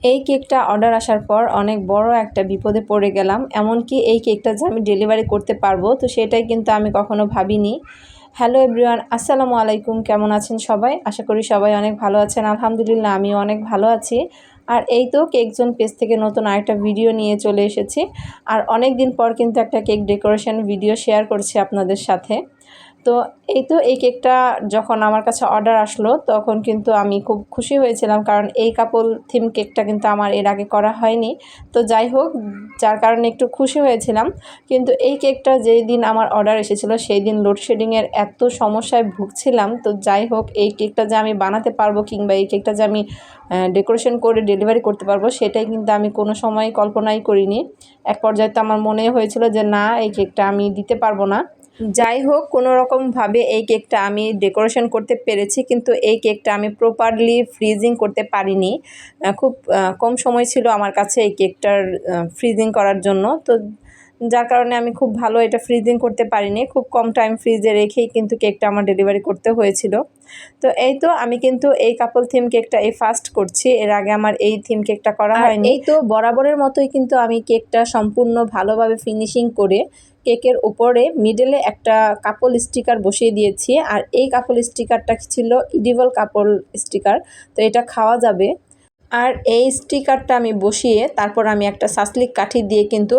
এই কেকটা অর্ডার আসার পর অনেক বড় একটা বিপদে পড়ে গেলাম। এমনকি এই কেকটা যে আমি ডেলিভারি করতে পারবো তো সেটাই কিন্তু আমি কখনো ভাবিনি। হ্যালো এভরিওয়ান, আসসালামু আলাইকুম। কেমন আছেন সবাই? আশা করি সবাই অনেক ভালো আছেন। আলহামদুলিল্লাহ আমিও অনেক ভালো আছি। আর এই তো কেকজন পেজ থেকে নতুন আরেকটা ভিডিও নিয়ে চলে এসেছি। আর অনেক দিন পর কিন্তু একটা কেক ডেকোরেশন ভিডিও শেয়ার করছি আপনাদের সাথে। তো এই কেকটা যখন আমার কাছে অর্ডার আসলো তখন কিন্তু আমি খুব খুশি হয়েছিলাম, কারণ এই কাপল থিম কেকটা কিন্তু আমার এর আগে করা হয়নি। তো যাই হোক, যার কারণে একটু খুশি হয়েছিলাম। কিন্তু এই কেকটা যেই দিন আমার অর্ডার এসেছিলো সেই দিন লোডশেডিংয়ের এত সমস্যায় ভুগছিলাম। তো যাই হোক, এই কেকটা যে আমি বানাতে পারবো কিংবা এই কেকটা যে আমি ডেকোরেশন করে ডেলিভারি করতে পারবো সেটাই কিন্তু আমি কোনো সময় কল্পনাই করিনি। এক পর্যায়ে তো আমার মনে হয়েছিল যে না, এই কেকটা আমি দিতে পারবো না। যাই হোক, কোনো রকমভাবে এই কেকটা আমি ডেকোরেশন করতে পেরেছি, কিন্তু এই কেকটা আমি প্রপারলি ফ্রিজিং করতে পারিনি। খুব কম সময় ছিল আমার কাছে এই কেকটার ফ্রিজিং করার জন্য। তো যার কারণে আমি খুব ভালো এটা ফ্রিজিং করতে পারিনি। খুব কম টাইম ফ্রিজে রেখেই কিন্তু কেকটা আমার ডেলিভারি করতে হয়েছিল। তো এই তো আমি কিন্তু এই কাপল থিম কেকটা এই ফার্স্ট করছি। এর আগে আমার এই থিম কেকটা করা হয়নি। এই তো বরাবরের মতোই কিন্তু আমি কেকটা সম্পূর্ণ ভালোভাবে ফিনিশিং করে কেকের উপরে মিডলে একটা কাপল স্টিকার বসিয়ে দিয়েছি। আর এই কাপল স্টিকারটা ছিল ইডিবল কাপল স্টিকার, তো এটা খাওয়া যাবে। আর এই স্টিকারটা আমি বসিয়ে তারপর আমি একটা সাসলিক কাঠি দিয়ে কিন্তু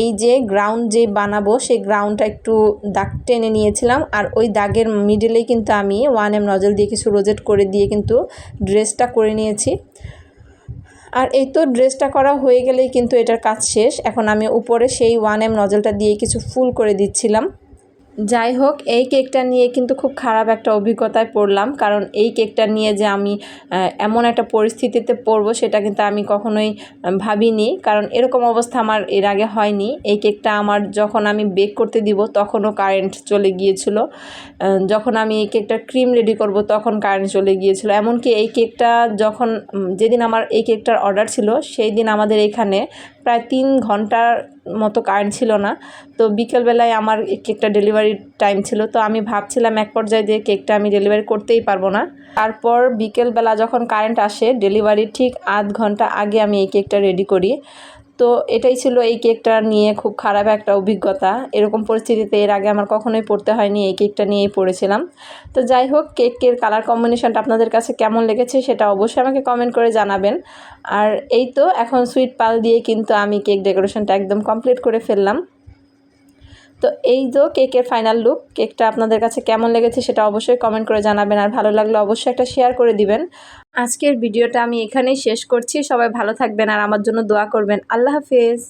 এই যে গ্রাউন্ড যে বানাবো সেই গ্রাউন্ডটা একটু দাগ টেনে নিয়েছিলাম। আর ওই দাগের মিডলেই কিন্তু আমি 1M নজল দিয়ে কিছু রোজেট করে দিয়ে কিন্তু ড্রেসটা করে নিয়েছি। আর এই তো ড্রেসটা করা হয়ে গেলেই কিন্তু এটার কাজ শেষ। এখন আমি উপরে সেই 1M নজলটা দিয়ে কিছু ফুল করে দিচ্ছিলাম। যাই হোক, এই কেকটা নিয়ে কিন্তু খুব খারাপ একটা অভিজ্ঞতায় পড়লাম, কারণ এই কেকটা নিয়ে যে আমি এমন একটা পরিস্থিতিতে পড়বো সেটা কিন্তু আমি কখনোই ভাবিনি, কারণ এরকম অবস্থা আমার এর আগে হয়নি। এই কেকটা আমার যখন আমি বেক করতে দিব তখনও কারেন্ট চলে গিয়েছিল। যখন আমি এই কেকটার ক্রিম রেডি করব তখন কারেন্ট চলে গিয়েছিল। এমনকি এই কেকটা যখন যেদিন আমার এই কেকটার অর্ডার ছিল সেই দিন আমাদের এখানে প্রায় 3 ঘন্টার মতো কারেন্ট ছিল না। তো বিকেলবেলায় আমার কেকটা ডেলিভারি টাইম ছিল, তো আমি ভাবছিলাম এক পর্যায়ে যে কেকটা আমি ডেলিভারি করতেই পারবো না। তারপর বিকেলবেলা যখন কারেন্ট আসে ডেলিভারির ঠিক আধ ঘন্টা আগে আমি এই কেকটা রেডি করি। তো এটাই ছিল এই কেকটা নিয়ে খুব খারাপ একটা অভিজ্ঞতা। এরকম পরিস্থিতিতে এর আগে আমার কখনোই পড়তে হয়নি, এই কেকটা নিয়েই পড়েছিলাম। তো যাই হোক, কেকের কালার কম্বিনেশনটা আপনাদের কাছে কেমন লেগেছে সেটা অবশ্যই আমাকে কমেন্ট করে জানাবেন। আর এই তো এখন সুইট পাল দিয়ে কিন্তু আমি কেক ডেকোরেশনটা একদম কমপ্লিট করে ফেললাম। তো এই তো কেকের ফাইনাল লুক। কেকটা আপনাদের কাছে কেমন লেগেছে সেটা অবশ্যই কমেন্ট করে জানাবেন, আর ভালো লাগলে অবশ্যই একটা শেয়ার করে দিবেন। আজকের ভিডিওটা আমি এখানেই শেষ করছি। সবাই ভালো থাকবেন আর আমার জন্য দোয়া করবেন। আল্লাহ হাফেজ।